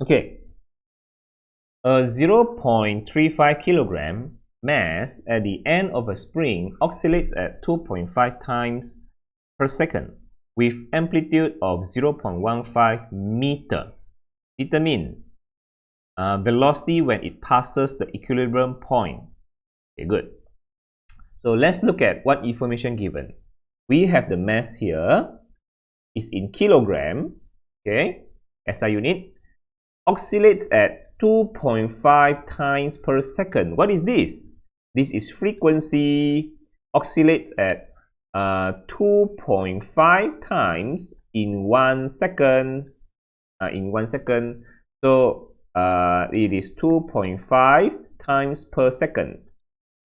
Okay, a 0.35 kilogram mass at the end of a spring oscillates at 2.5 times per second with amplitude of 0.15 meter. Determine velocity when it passes the equilibrium point. Okay, good. So let's look at what information given. We have the mass here is in kilogram, okay, SI unit, oscillates at 2.5 times per second. What is this? This is frequency, oscillates at 2.5 times in 1 second. So it is 2.5 times per second.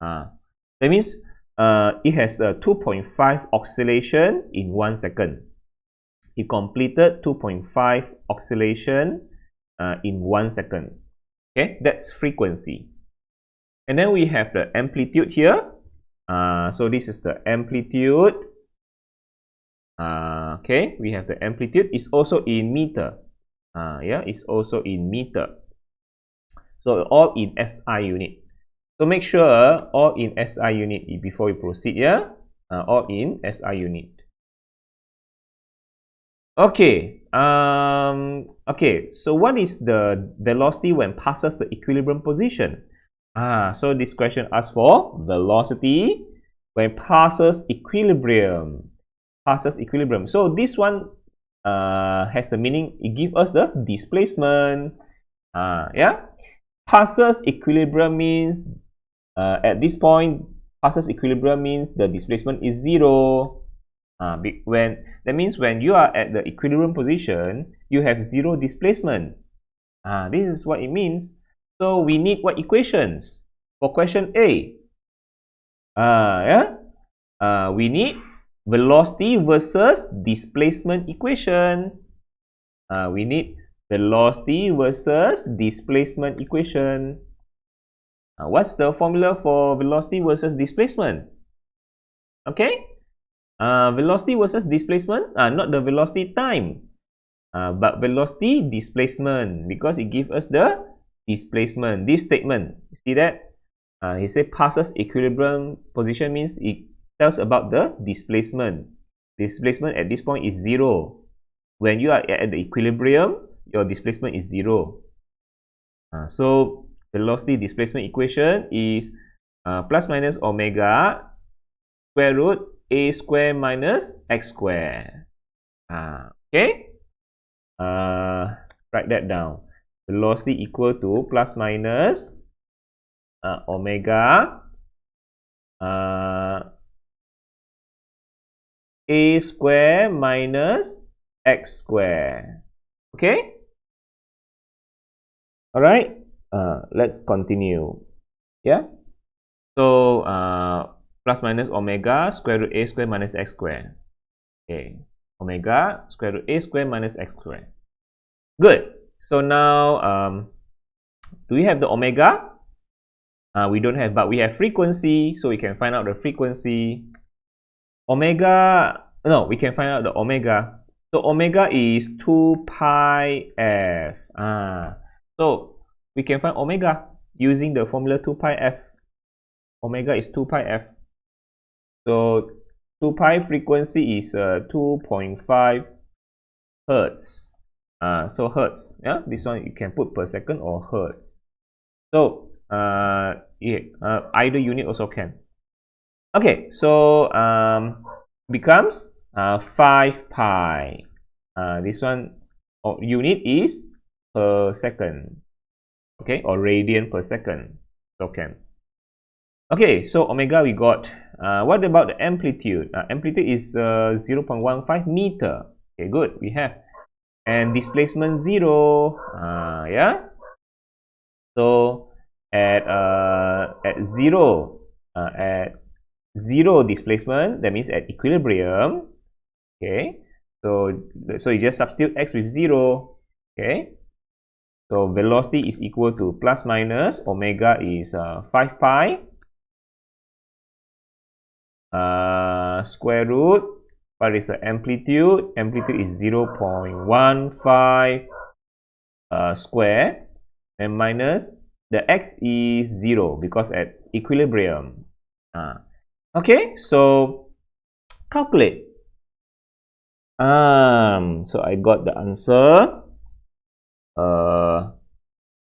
That means it has a 2.5 oscillation in 1 second. It completed 2.5 oscillation in 1 second. Okay, that's frequency. And then we have the amplitude here. So this is the amplitude. Okay, we have the amplitude. It's also in meter. Yeah, it's also in meter. So all in SI unit. So make sure all in SI unit before we proceed. Yeah, all in SI unit. Okay. Okay. So what is the velocity when passes the equilibrium position? So this question asks for velocity when passes equilibrium. So this one has the meaning. It gives us the displacement. Yeah. Passes equilibrium means at this point, passes equilibrium means the displacement is 0. That means when you are at the equilibrium position, you have 0 displacement. This is what it means. So we need what equations? For question A, we need velocity versus displacement equation. We need velocity versus displacement equation. What's the formula for velocity versus displacement? Okay, velocity versus displacement, not the velocity time, but velocity displacement, because it gives us the displacement. This statement, you see that? He said passes equilibrium position means it tells about the displacement. Displacement at this point is 0. When you are at the equilibrium, your displacement is 0. So velocity displacement equation is plus minus omega square root a square minus x square. Okay. Write that down. Velocity equal to plus minus omega a square minus x square. Okay. All right. Let's continue. Yeah. So plus minus omega square root a square minus x square. Okay. Omega square root a square minus x square. Good. So now, do we have the omega? We don't have, but we have frequency, so we can find out the frequency. Omega, no, we can find out the omega. So omega is 2 pi f. So we can find omega using the formula 2 pi f. Omega is 2 pi f. So 2 pi frequency is 2.5 hertz. So hertz, yeah, this one you can put per second or hertz. So either unit also can. Okay, so becomes 5 pi. This one unit is per second. Okay, or radian per second. So can. Okay, so omega we got. What about the amplitude? Amplitude is 0.15 meter. Okay, good. We have. And displacement 0. Yeah. So at 0 displacement, that means at equilibrium. Okay. So you just substitute x with 0. Okay. So velocity is equal to plus minus omega is 5 pi square root. What is the amplitude? Amplitude is 0.15 square, and minus the x is 0 because at equilibrium. Okay, so calculate. So I got the answer.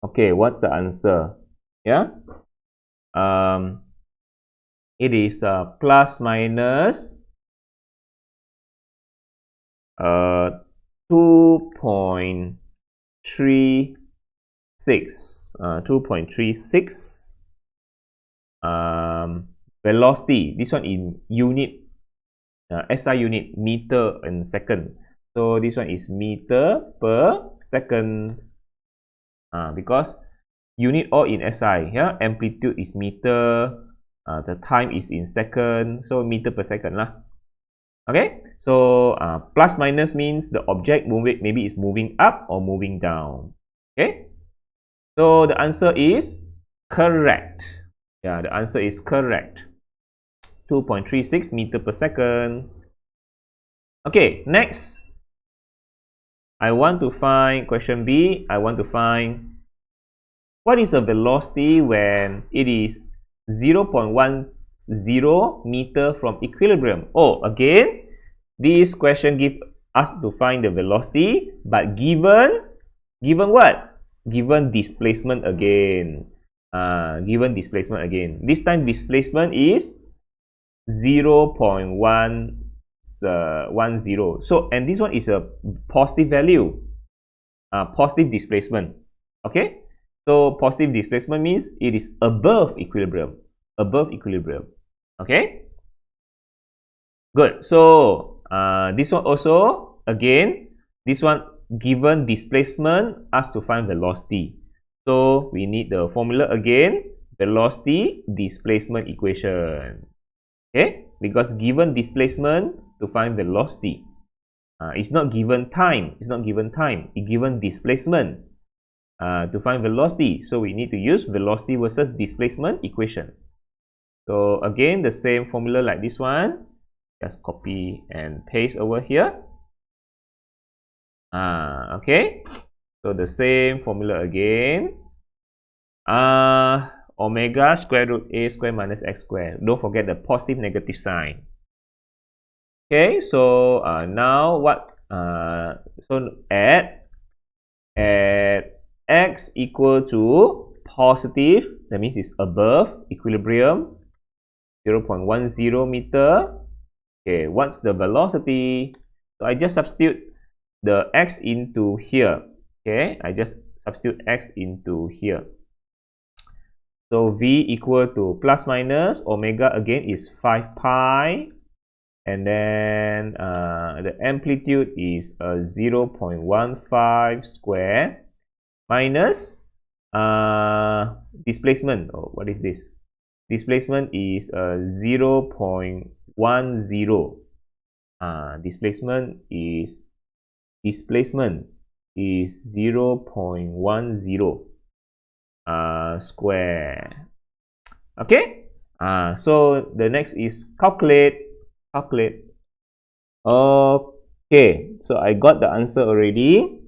Okay, what's the answer? Yeah. It is plus minus 2.36 velocity. This one in unit, SI unit, meter and second. So this one is meter per second, because unit all in SI. Yeah, amplitude is meter, the time is in second, so meter per second lah. Okay, so plus minus means the object maybe is moving up or moving down. Okay, so the answer is correct. Yeah, the answer is correct. 2.36 meter per second. Okay, next. I want to find question B. I want to find what is the velocity when it is 0.10 meter from equilibrium. Oh, again, this question gives us to find the velocity, but given what? Given displacement again. Given displacement again. This time displacement is 0.10. So, and this one is a positive value, positive displacement. Okay, so positive displacement means it is above equilibrium. Okay, good. So this one also, again, this one given displacement, asked to find velocity. So we need the formula again, velocity displacement equation. Okay, because given displacement to find velocity. It's not given time. It's given displacement to find velocity. So we need to use velocity versus displacement equation. So again, the same formula like this one. Just copy and paste over here. Okay. So the same formula again. Omega square root a square minus x square. Don't forget the positive negative sign. Okay, so now what? So at x equal to positive, that means it's above equilibrium, 0.10 meter. Okay, what's the velocity? So I just substitute the x into here. Okay, I just substitute x into here. So v equal to plus minus omega again is 5 pi. And then the amplitude is 0.15 square minus displacement. Oh, what is this? Displacement is 0.10. Displacement is 0.10 square. Okay. So the next is calculate. Okay, so I got the answer already.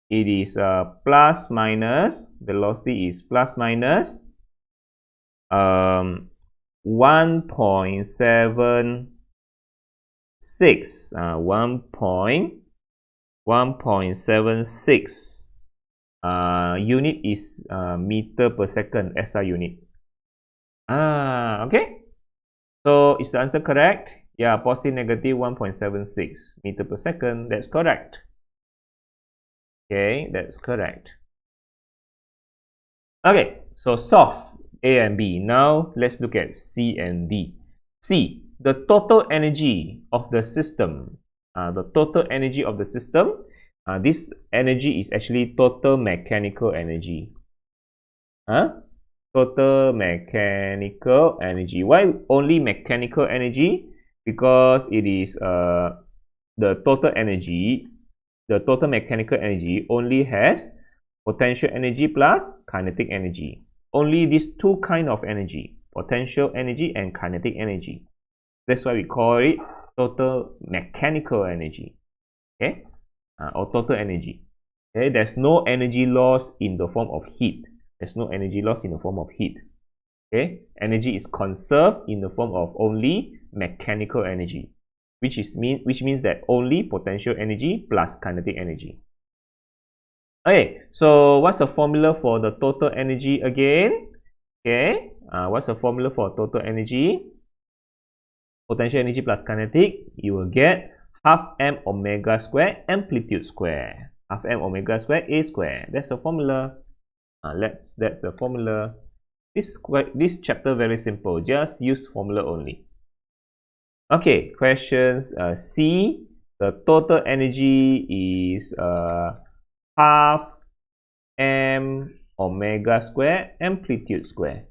It is plus minus, velocity is plus minus 1.76 1.76 unit is meter per second, SI unit. Okay, so is the answer correct? Yeah, positive negative 1.76 meter per second. That's correct. Okay, that's correct. Okay, so solve A and B. Now let's look at C and D. C, the total energy of the system. This energy is actually total mechanical energy. Total mechanical energy. Why only mechanical energy? Because it is the total energy, the total mechanical energy only has potential energy plus kinetic energy. Only these two kind of energy, potential energy and kinetic energy. That's why we call it total mechanical energy. Okay, or total energy. Okay, there's no energy loss in the form of heat. There's no energy loss in the form of heat. Okay, energy is conserved in the form of only mechanical energy, which means that only potential energy plus kinetic energy. Okay, so what's the formula for the total energy again? Okay, what's the formula for total energy? Potential energy plus kinetic, you will get half m omega square amplitude square. Half m omega square a square. That's the formula. That's the formula. This chapter very simple. Just use formula only. Okay, questions C. The total energy is half m omega square amplitude square.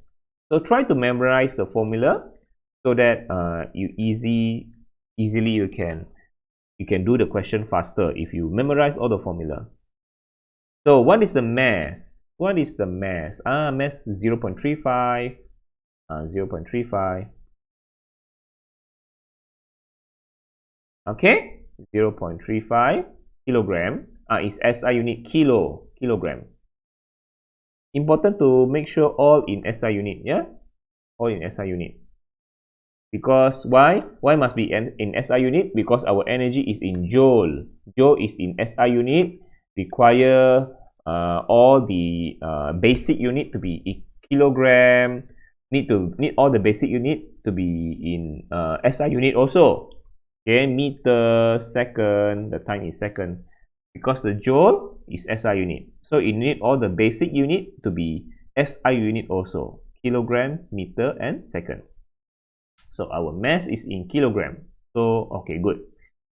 So try to memorize the formula so that easily you can do the question faster if you memorize all the formula. So what is the mass? What is the mass? Mass 0.35. 0.35. Okay, 0.35 kilogram. Is SI unit kilogram. Important to make sure all in SI unit, yeah? All in SI unit. Because why? Why must be in SI unit? Because our energy is in joule. Joule is in SI unit. Require all the basic unit to be in kilogram. Need all the basic unit to be in SI unit also. Okay, meter, second. The time is second. Because the joule is SI unit. So you need all the basic unit to be SI unit also. Kilogram, meter, and second. So our mass is in kilogram. So, okay, good.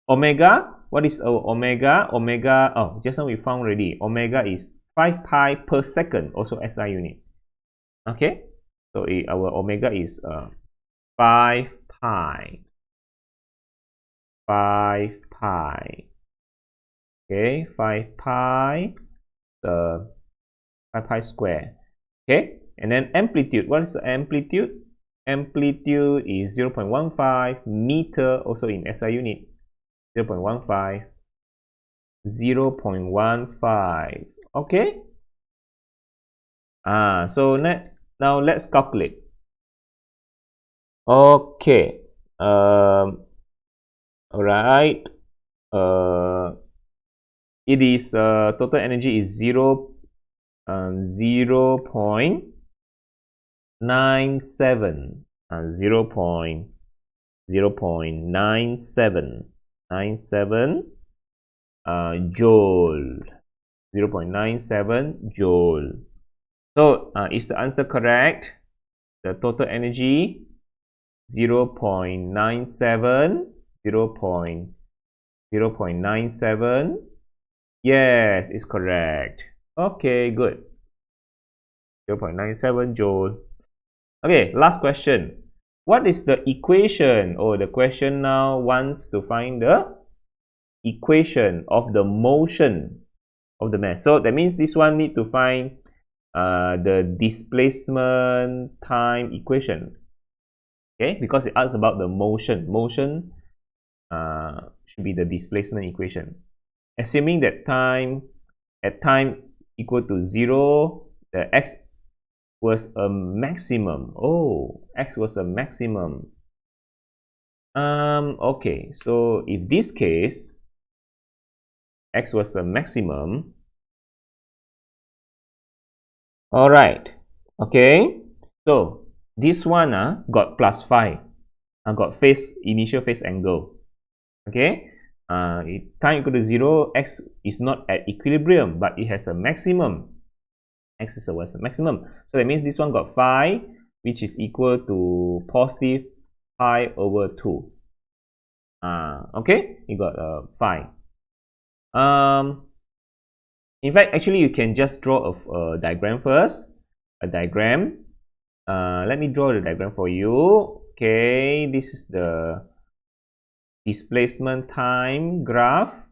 Omega, what is our omega? Omega, oh, just now we found already. Omega is 5 pi per second, also SI unit. Okay, so our omega is 5 pi. 5 pi. Okay, 5 pi, 5 pi square. Okay, and then amplitude. What is the amplitude? Amplitude is 0.15 meter, also in SI unit. 0.15. 0.15. Okay. So now let's calculate. Okay. All right. It is total energy is 0.97. 0.97 joule. 0.97 joule. So is the answer correct? The total energy 0.97. 0.97. Yes, it's correct. Okay, good. 0.97 joule. Okay, last question. What is the equation? Oh, the question now wants to find the equation of the motion of the mass. So that means this one need to find the displacement time equation. Okay, because it asks about the motion. Motion should be the displacement equation. Assuming that at time equal to 0, the x was a maximum. Oh, x was a maximum. Okay, so if this case x was a maximum, all right, okay, so this one got plus 5, got initial phase angle. Okay, time equal to 0, x is not at equilibrium, but it has a maximum. X was a maximum. So that means this one got 5, which is equal to positive pi over 2. Okay, you got 5. In fact, actually, you can just draw a diagram first. A diagram. Let me draw the diagram for you. Okay, this is the displacement time graph,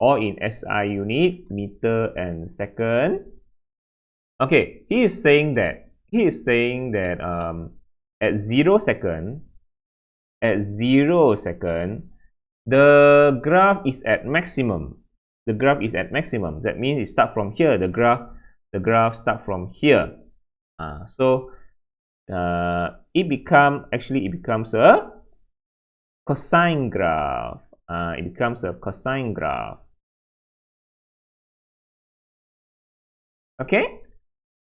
all in SI unit, meter and second. Okay, he is saying that at 0 second, the graph is at maximum. the graph is at maximum. That means it start from here. The graph start from here. So it becomes a cosine graph. It becomes a cosine graph. Okay.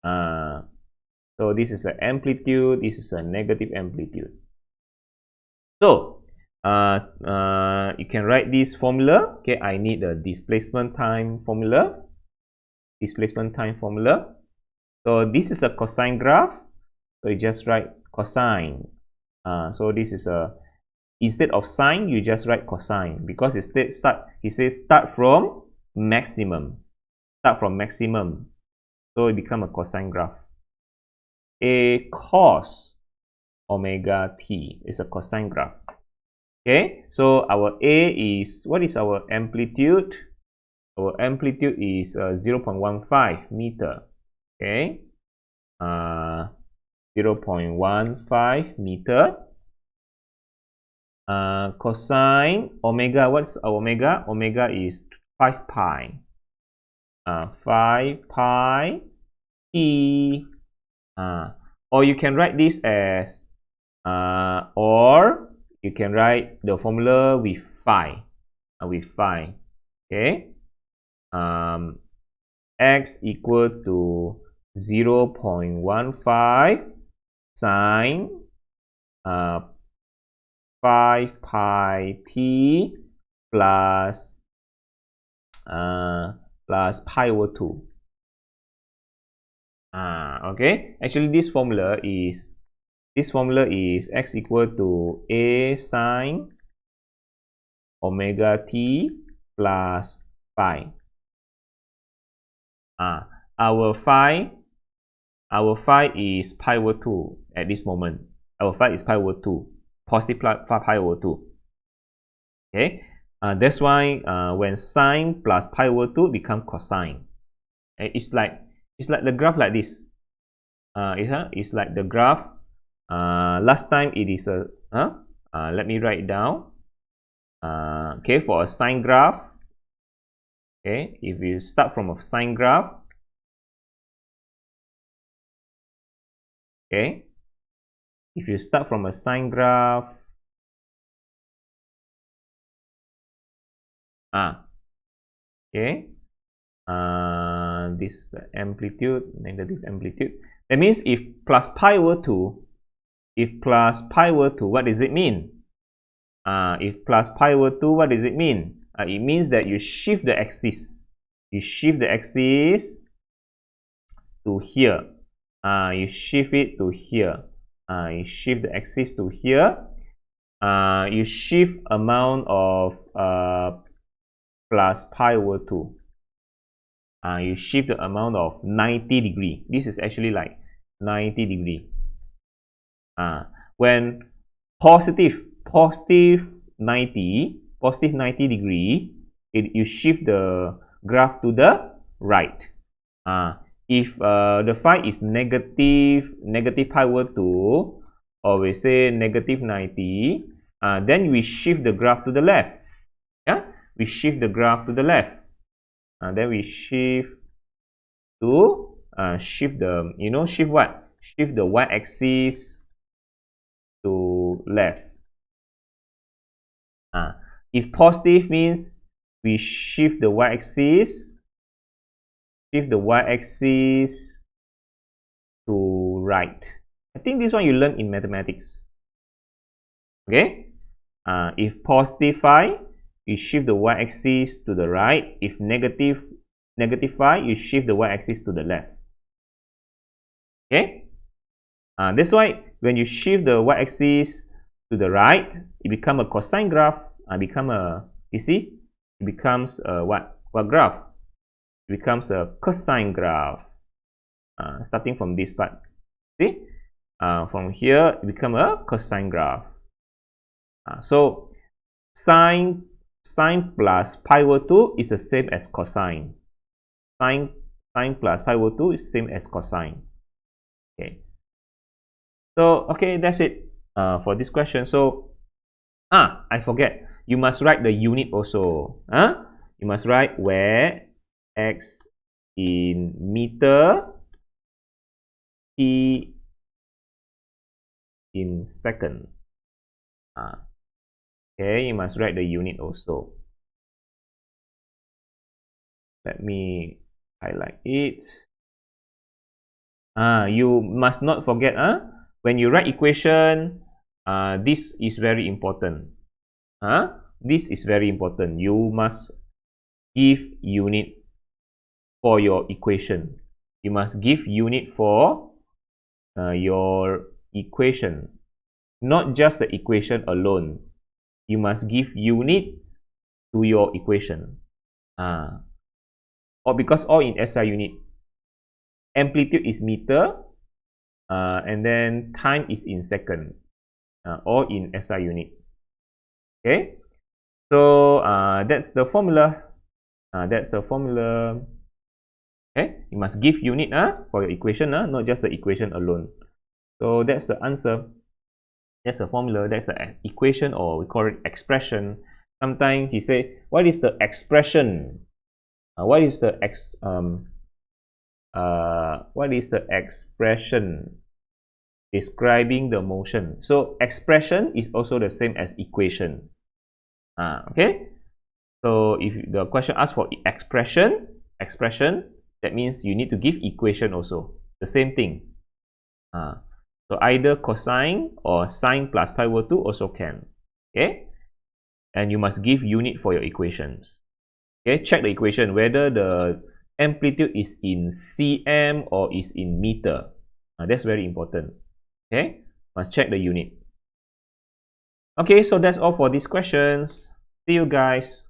So this is an amplitude. This is a negative amplitude. So you can write this formula. Okay, I need a displacement time formula. Displacement time formula. So this is a cosine graph. So you just write cosine. So this is a, instead of sine, you just write cosine, because it says start from maximum. Start from maximum. So it becomes a cosine graph. A cos omega t is a cosine graph. Okay, so our A is, what is our amplitude? Our amplitude is 0.15 meter. Okay, 0.15 meter. Cosine omega, what's our omega? Omega is 5 pi. 5 pi t. Or you can write this as, or you can write the formula with phi. Okay. X equal to 0.15 sine 5 pi t plus pi over 2. Okay, actually this formula is x equal to a sine omega t plus phi. Our phi is pi over 2 at this moment. Our phi is pi over 2, positive pi over 2. Okay, that's why when sine plus pi over 2 become cosine. It's like the graph like this. It's like the graph. Last time it is a let me write it down. Okay, for a sine graph. Okay, if you start from a sine graph. Okay, if you start from a sine graph. Okay. This is the amplitude, negative amplitude. That means if plus pi over 2, what does it mean? If plus pi over 2, what does it mean? It means that you shift the axis. You shift the axis to here. You shift it to here. You shift the axis to here. You shift amount of plus pi over 2. You shift the amount of 90 degree. This is actually like 90 degree. When positive 90 degree, you shift the graph to the right. If the phi is negative pi over 2, or we say negative 90, then we shift the graph to the left. Yeah, we shift the graph to the left. Then we shift to shift the shift what? Shift the y-axis to left. If positive means we shift the y-axis to right. I think this one you learn in mathematics. Okay. If positive phi, you shift the y-axis to the right. If negative phi, you shift the y-axis to the left. Okay. That's why when you shift the y-axis to the right, it becomes a cosine graph. You see, it becomes a what graph? It becomes a cosine graph. Starting from this part. See, from here it becomes a cosine graph. So sine plus pi over 2 is the same as cosine. Sine plus pi over 2 is same as cosine. Okay. So okay, that's it for this question. So I forget, you must write the unit also. you must write where x in meter, t in second. Okay, you must write the unit also. Let me highlight it. You must not forget, when you write equation, this is very important. This is very important. You must give unit for your equation. You must give unit for your equation. Not just the equation alone. You must give unit to your equation. Or because all in SI unit. Amplitude is meter, and then time is in second, all in SI unit. Okay, so that's the formula. Okay, you must give unit for your equation, not just the equation alone. So that's the answer. That's the formula. That's the equation, or we call it expression. Sometimes he say, what is the expression? What is the expression describing the motion? So expression is also the same as equation. Okay, so if the question asks for expression, that means you need to give equation also, the same thing. So either cosine or sine plus pi over 2 also can. Okay, and you must give unit for your equations. Okay, check the equation whether the amplitude is in cm or is in meter. That's very important. Okay, must check the unit. Okay, so that's all for these questions. See you guys.